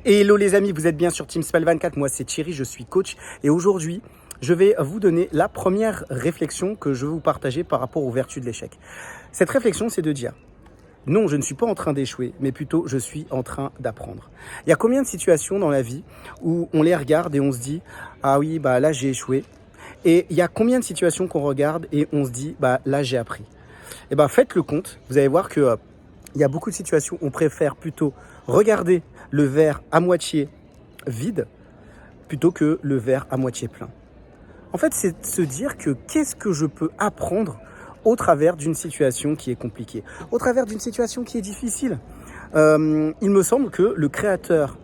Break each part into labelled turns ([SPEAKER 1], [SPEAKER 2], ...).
[SPEAKER 1] Et hello les amis, vous êtes bien sur Team Smile 24, moi c'est Thierry, je suis coach et aujourd'hui je vais vous donner la première réflexion que je veux vous partager par rapport aux vertus de l'échec. Cette réflexion c'est de dire non, je ne suis pas en train d'échouer, mais plutôt je suis en train d'apprendre. Il y a combien de situations dans la vie où on les regarde et on se dit ah oui bah là j'ai échoué, et il y a combien de situations qu'on regarde et on se dit bah là j'ai appris. Et ben faites le compte, vous allez voir que il y a beaucoup de situations où on préfère plutôt regarder le verre à moitié vide plutôt que le verre à moitié plein. En fait, c'est de se dire que qu'est-ce que je peux apprendre au travers d'une situation qui est compliquée, au travers d'une situation qui est difficile. Il me semble que le créateur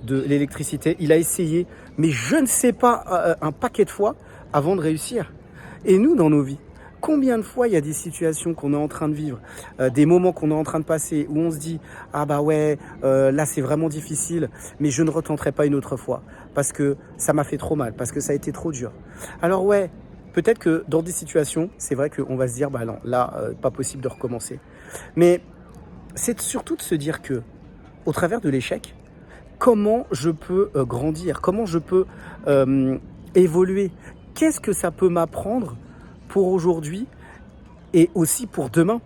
[SPEAKER 1] de l'électricité, il a essayé, mais je ne sais pas, un paquet de fois avant de réussir. Et nous, dans nos vies, combien de fois il y a des situations qu'on est en train de vivre, des moments qu'on est en train de passer où on se dit « Ah bah ouais, là c'est vraiment difficile, mais je ne retenterai pas une autre fois parce que ça m'a fait trop mal, parce que ça a été trop dur. » Alors ouais, peut-être que dans des situations, c'est vrai qu'on va se dire « Bah non, là, pas possible de recommencer. » Mais c'est surtout de se dire que, au travers de l'échec, comment je peux grandir, comment je peux évoluer, qu'est-ce que ça peut m'apprendre pour aujourd'hui et aussi pour demain.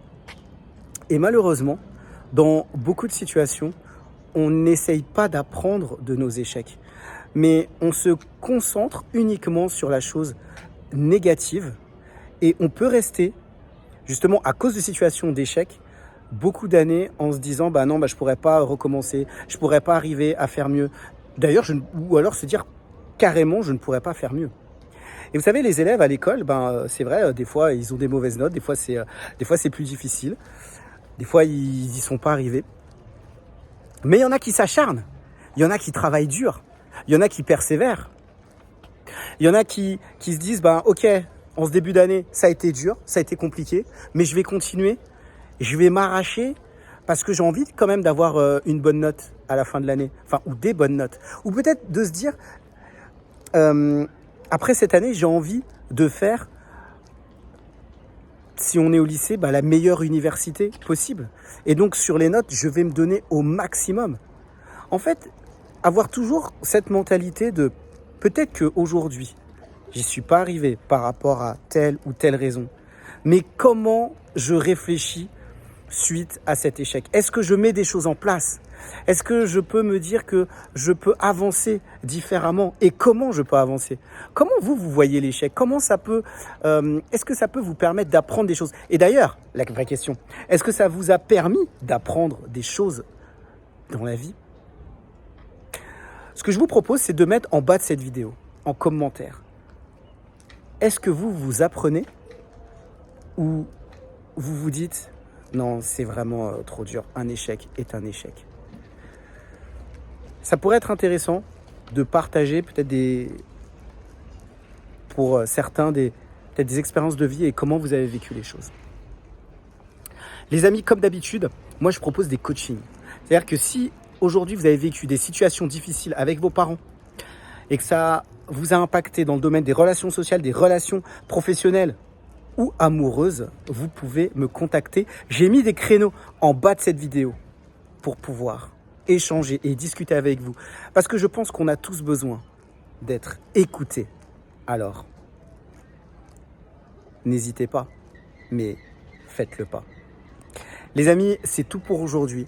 [SPEAKER 1] Et malheureusement, dans beaucoup de situations, on n'essaye pas d'apprendre de nos échecs, mais on se concentre uniquement sur la chose négative et on peut rester, justement à cause de situations d'échec, beaucoup d'années en se disant bah non, bah, je pourrais pas recommencer, je pourrais pas arriver à faire mieux. D'ailleurs, ou alors se dire carrément je ne pourrais pas faire mieux. Et vous savez, les élèves à l'école, c'est vrai, des fois, ils ont des mauvaises notes, des fois, c'est plus difficile, des fois, ils n'y sont pas arrivés. Mais il y en a qui s'acharnent, il y en a qui travaillent dur, il y en a qui persévèrent, il y en a qui se disent, ok, en ce début d'année, ça a été dur, ça a été compliqué, mais je vais continuer, je vais m'arracher parce que j'ai envie quand même d'avoir une bonne note à la fin de l'année, enfin, ou des bonnes notes. Ou peut-être de se dire... après cette année, j'ai envie de faire, si on est au lycée, la meilleure université possible. Et donc, sur les notes, je vais me donner au maximum. En fait, avoir toujours cette mentalité de peut-être qu'aujourd'hui, j'y suis pas arrivé par rapport à telle ou telle raison. Mais comment je réfléchis suite à cet échec? Est-ce que je mets des choses en place? Est-ce que je peux me dire que je peux avancer différemment? Et comment je peux avancer? Comment vous voyez l'échec? Comment ça peut, est-ce que ça peut vous permettre d'apprendre des choses? Et d'ailleurs, la vraie question, est-ce que ça vous a permis d'apprendre des choses dans la vie? Ce que je vous propose, c'est de mettre en bas de cette vidéo, en commentaire, est-ce que vous apprenez ou vous vous dites non, c'est vraiment trop dur, un échec est un échec? Ça pourrait être intéressant de partager peut-être pour certains peut-être des expériences de vie et comment vous avez vécu les choses. Les amis, comme d'habitude, moi je propose des coachings. C'est-à-dire que si aujourd'hui vous avez vécu des situations difficiles avec vos parents et que ça vous a impacté dans le domaine des relations sociales, des relations professionnelles ou amoureuses, vous pouvez me contacter. J'ai mis des créneaux en bas de cette vidéo pour pouvoir échanger et discuter avec vous. Parce que je pense qu'on a tous besoin d'être écoutés. Alors, n'hésitez pas, mais faites le pas. Les amis, c'est tout pour aujourd'hui.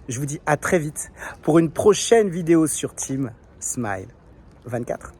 [SPEAKER 1] Je vous dis à très vite pour une prochaine vidéo sur Team Smile 24.